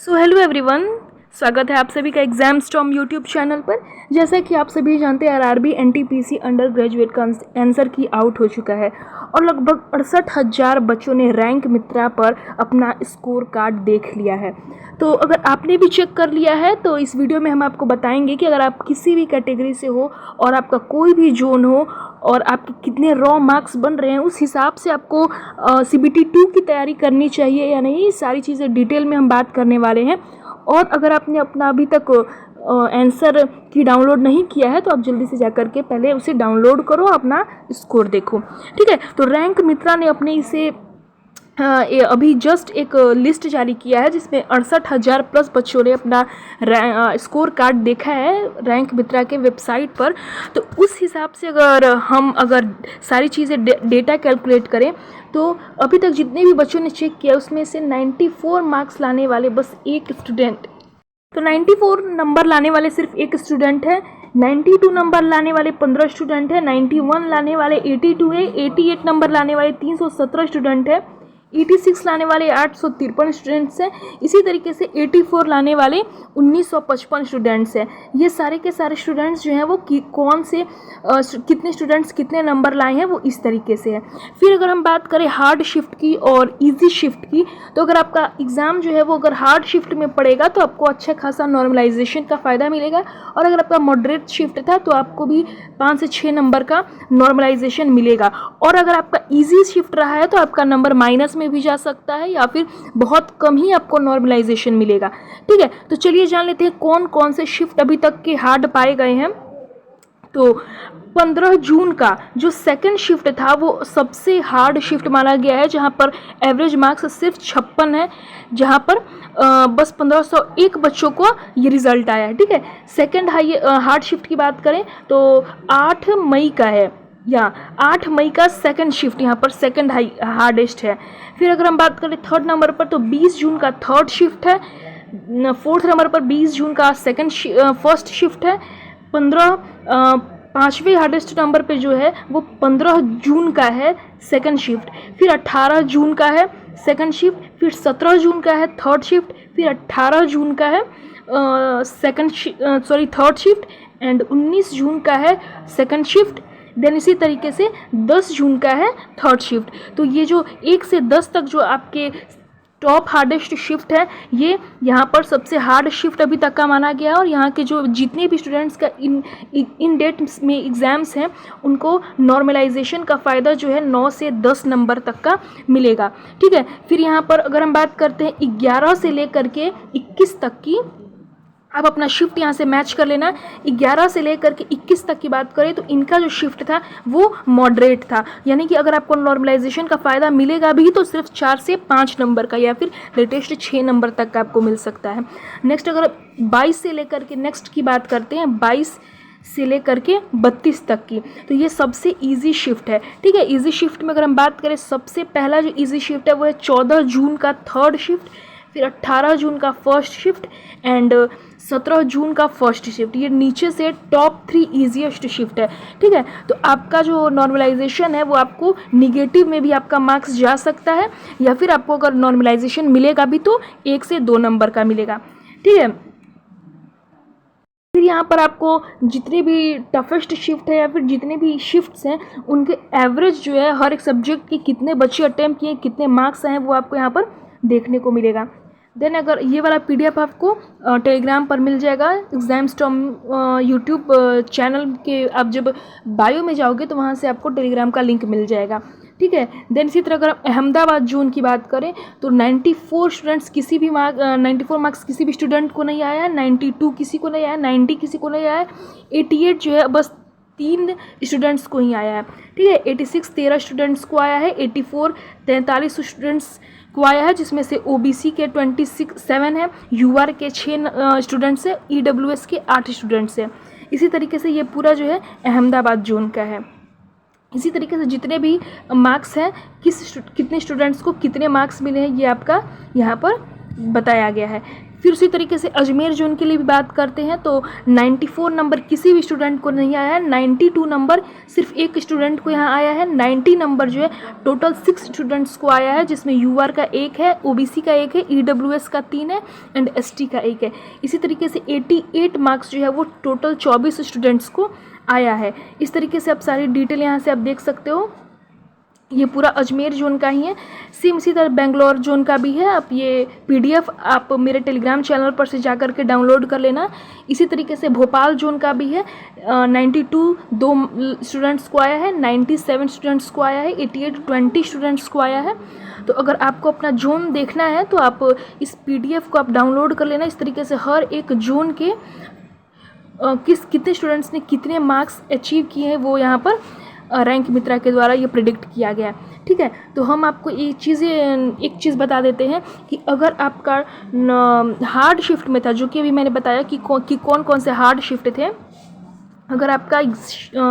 So hello everyone, स्वागत है आप सभी का एग्जाम स्टॉर्म यूट्यूब चैनल पर। जैसा कि आप सभी जानते हैं आरआरबी एनटीपीसी अंडर ग्रेजुएट का आंसर की आउट हो चुका है और लगभग 68,000 बच्चों ने रैंक मित्रा पर अपना स्कोर कार्ड देख लिया है। तो अगर आपने भी चेक कर लिया है तो इस वीडियो में हम आपको बताएंगे कि अगर आप किसी भी कैटेगरी से हो और आपका कोई भी जोन हो और आपके कितने रॉ मार्क्स बन रहे हैं, उस हिसाब से आपको CBT 2 की तैयारी करनी चाहिए या नहीं, सारी चीज़ें डिटेल में हम बात करने वाले हैं। और अगर आपने अपना अभी तक आंसर की डाउनलोड नहीं किया है तो आप जल्दी से जाकर के पहले उसे डाउनलोड करो, अपना स्कोर देखो। ठीक है, तो रैंक मित्रा ने अपने इसे अभी जस्ट एक लिस्ट जारी किया है जिसमें 68,000 प्लस बच्चों ने अपना स्कोर कार्ड देखा है रैंक मित्रा के वेबसाइट पर। तो उस हिसाब से अगर सारी चीज़ें डेटा कैलकुलेट करें तो अभी तक जितने भी बच्चों ने चेक किया उसमें से 94 मार्क्स लाने वाले बस एक स्टूडेंट, तो 94 नंबर लाने वाले सिर्फ एक स्टूडेंट है। 92 नंबर लाने वाले 15 स्टूडेंट है। 91 लाने वाले 82 है। 88 नंबर लाने वाले 317 स्टूडेंट है। 86 लाने वाले 853 स्टूडेंट्स हैं। इसी तरीके से 84 लाने वाले 1955 स्टूडेंट्स हैं। ये सारे के सारे स्टूडेंट्स जो हैं वो कौन से कितने स्टूडेंट्स कितने नंबर लाए हैं वो इस तरीके से है। फिर अगर हम बात करें हार्ड शिफ्ट की और इजी शिफ्ट की, तो अगर आपका एग्ज़ाम जो है वो अगर हार्ड शिफ्ट में पड़ेगा तो आपको अच्छा खासा नॉर्मलाइजेशन का फ़ायदा मिलेगा, और अगर आपका मॉडरेट शिफ्ट था तो आपको भी 5 से 6 नंबर का नॉर्मलाइजेशन मिलेगा। और अगर आपका ईजी शिफ्ट रहा है तो आपका नंबर माइनस में भी जा सकता है या फिर बहुत कम ही आपको नॉर्मलाइजेशन मिलेगा। ठीक है, तो चलिए जान लेते हैं कौन कौन से शिफ्ट अभी तक के हार्ड पाए गए हैं। तो 15 जून का जो सेकंड शिफ्ट था वो सबसे हार्ड शिफ्ट माना गया है, जहां पर एवरेज मार्क्स सिर्फ 56 है, जहां पर बस 1501 बच्चों को ये रिजल्ट आया है। ठीक है, सेकंड हार्ड शिफ्ट की बात करें तो 8 मई का है, या 8 मई का सेकंड शिफ्ट यहाँ पर सेकंड हार्डेस्ट है। फिर अगर हम बात करें थर्ड नंबर पर तो 20 जून का थर्ड शिफ्ट है। फोर्थ नंबर पर 20 जून का फर्स्ट शिफ्ट है। 5वें हार्डेस्ट नंबर पे जो है वो 15 जून का है सेकंड शिफ्ट। फिर 18 जून का है सेकंड शिफ्ट। फिर 17 जून का है थर्ड शिफ्ट। फिर 18 जून का है थर्ड शिफ्ट एंड 19 जून का है सेकंड शिफ्ट। देन इसी तरीके से 10 जून का है थर्ड शिफ्ट। तो ये जो 1 से 10 तक जो आपके टॉप हार्डेस्ट शिफ्ट है, ये यहाँ पर सबसे हार्ड शिफ्ट अभी तक का माना गया है। और यहाँ के जो जितने भी स्टूडेंट्स का इन डेट में एग्ज़ाम्स हैं उनको नॉर्मलाइजेशन का फ़ायदा जो है 9 से 10 नंबर तक का मिलेगा। ठीक है, फिर यहाँ पर अगर हम बात करते हैं 11 से लेकर के 21 तक की, आप अपना शिफ्ट यहाँ से मैच कर लेना। 11 से लेकर के 21 तक की बात करें तो इनका जो शिफ्ट था वो मॉडरेट था, यानी कि अगर आपको नॉर्मलाइजेशन का फ़ायदा मिलेगा भी तो सिर्फ 4 से 5 नंबर का या फिर लेटेस्ट 6 नंबर तक का आपको मिल सकता है। नेक्स्ट अगर 22 से लेकर के नेक्स्ट की बात करते हैं, 22 से लेकर के 32 तक की, तो ये सबसे इजी शिफ्ट है। ठीक है, इजी शिफ्ट में अगर हम बात करें सबसे पहला जो इजी शिफ्ट है वो है 14 जून का थर्ड शिफ्ट। फिर 18 जून का फर्स्ट शिफ्ट एंड 17 जून का फर्स्ट शिफ्ट। ये नीचे से टॉप 3 ईजीएस्ट शिफ्ट है। ठीक है, तो आपका जो नॉर्मलाइजेशन है वो आपको निगेटिव में भी आपका मार्क्स जा सकता है, या फिर आपको अगर नॉर्मलाइजेशन मिलेगा भी तो 1 से 2 नंबर का मिलेगा। ठीक है, फिर यहाँ पर आपको जितने भी टफेस्ट शिफ्ट है या फिर जितने भी शिफ्ट्स हैं उनके एवरेज जो है हर एक सब्जेक्ट के कितने बच्चे अटेम्प्ट किए, कितने मार्क्स आए, वो आपको यहाँ पर देखने को मिलेगा। देन अगर ये वाला PDF आपको टेलीग्राम पर मिल जाएगा एग्जाम स्टॉर्म यूट्यूब चैनल के, आप जब बायो में जाओगे तो वहाँ से आपको टेलीग्राम का लिंक मिल जाएगा। ठीक है, देन इसी तरह अगर अहमदाबाद जोन की बात करें तो 94 मार्क्स किसी भी स्टूडेंट को नहीं आया है। 92 किसी को नहीं आया, 90 किसी को नहीं आया है। 88 जो है बस 3 स्टूडेंट्स को ही आया है। ठीक है, 86 13 स्टूडेंट्स को आया है। 84 43 स्टूडेंट्स को आया है, जिसमें से OBC के 7 है, UR के 6 स्टूडेंट्स है, EWS के 8 स्टूडेंट्स हैं। इसी तरीके से ये पूरा जो है अहमदाबाद जोन का है। इसी तरीके से जितने भी मार्क्स हैं कितने स्टूडेंट्स को कितने मार्क्स मिले हैं ये आपका यहाँ पर बताया गया है। फिर उसी तरीके से अजमेर जोन के लिए भी बात करते हैं तो 94 नंबर किसी भी स्टूडेंट को नहीं आया है, 92 नंबर सिर्फ एक स्टूडेंट को यहाँ आया है, 90 नंबर जो है टोटल 6 स्टूडेंट्स को आया है, जिसमें यूआर का 1 है, ओबीसी का 1 है, ईडब्ल्यूएस का 3 है एंड एसटी का 1 है। इसी तरीके से 88 मार्क्स जो है वो टोटल 24 स्टूडेंट्स को आया है। इस तरीके से आप सारी डिटेल यहाँ से आप देख सकते हो। ये पूरा अजमेर जोन का ही है। सेम इसी तरह बेंगलोर जोन का भी है। आप ये पीडीएफ आप मेरे टेलीग्राम चैनल पर से जा कर के डाउनलोड कर लेना। इसी तरीके से भोपाल जोन का भी है। 92 दो स्टूडेंट्स को आया है, 97 स्टूडेंट्स को आया है, 88 20 स्टूडेंट्स को आया है। तो अगर आपको अपना जोन देखना है तो आप इस पीडीएफ को आप डाउनलोड कर लेना। इस तरीके से हर एक जोन के कितने स्टूडेंट्स ने कितने मार्क्स अचीव किए हैं वो यहाँ पर रैंक मित्रा के द्वारा ये प्रिडिक्ट किया गया है। ठीक है, तो हम आपको एक चीज़ बता देते हैं कि अगर आपका हार्ड शिफ्ट में था, जो कि अभी मैंने बताया कि कौन कौन से हार्ड शिफ्ट थे, अगर आपका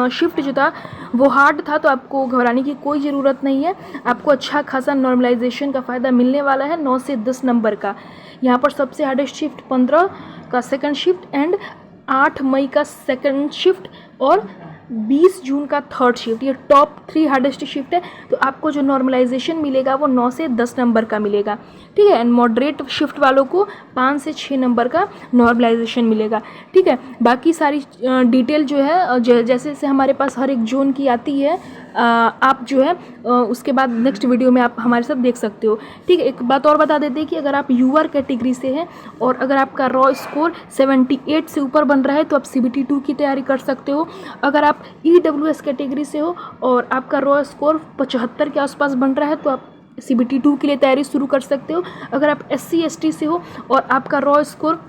शिफ्ट जो था वो हार्ड था तो आपको घबराने की कोई ज़रूरत नहीं है। आपको अच्छा खासा नॉर्मलाइजेशन का फ़ायदा मिलने वाला है 9 से 10 नंबर का। यहाँ पर सबसे हार्डेस्ट शिफ्ट 15 का सेकंड शिफ्ट एंड 8 मई का सेकंड शिफ्ट और 20 जून का थर्ड शिफ्ट, ये टॉप 3 हार्डेस्ट शिफ्ट है। तो आपको जो नॉर्मलाइजेशन मिलेगा वो 9 से 10 नंबर का मिलेगा। ठीक है, एंड मॉडरेट शिफ्ट वालों को 5 से 6 नंबर का नॉर्मलाइजेशन मिलेगा। ठीक है, बाकी सारी डिटेल जो है जैसे जैसे हमारे पास हर एक जोन की आती है, आप जो है उसके बाद नेक्स्ट वीडियो में आप हमारे साथ देख सकते हो। ठीक है, एक बात और बता देते हैं कि अगर आप यूआर कैटेगरी से हैं और अगर आपका रॉ स्कोर 78 से ऊपर बन रहा है तो आप CBT 2 की तैयारी कर सकते हो। अगर आप EWS कैटेगरी से हो और आपका रॉ स्कोर 75 के आसपास बन रहा है तो आप CBT 2 के लिए तैयारी शुरू कर सकते हो। अगर आप SC ST से हो और आपका रॉ स्कोर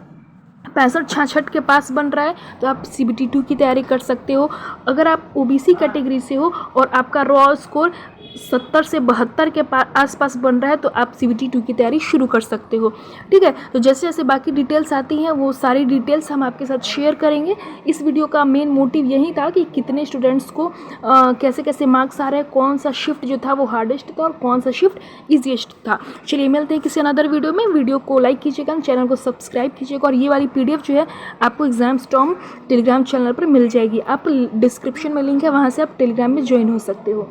65-66 के पास बन रहा है तो आप CBT 2 की तैयारी कर सकते हो। अगर आप OBC कैटेगरी से हो और आपका रॉ स्कोर 70 से 72 के आसपास बन रहा है तो आप CBT 2 की तैयारी शुरू कर सकते हो। ठीक है, तो जैसे जैसे बाकी डिटेल्स आती हैं वो सारी डिटेल्स हम आपके साथ शेयर करेंगे। इस वीडियो का मेन मोटिव यही था कि कितने स्टूडेंट्स को कैसे कैसे मार्क्स आ रहे हैं, कौन सा शिफ्ट जो था वो हार्डेस्ट था और कौन सा शिफ्ट ईजीएस्ट था। चलिए मिलते हैं किसी अनदर वीडियो में। वीडियो को लाइक कीजिएगा, चैनल को सब्सक्राइब कीजिएगा और ये वाली PDF जो है आपको एग्जामस्टॉर्म टेलीग्राम चैनल पर मिल जाएगी। आप डिस्क्रिप्शन में लिंक है, वहाँ से आप टेलीग्राम में ज्वाइन हो सकते हो।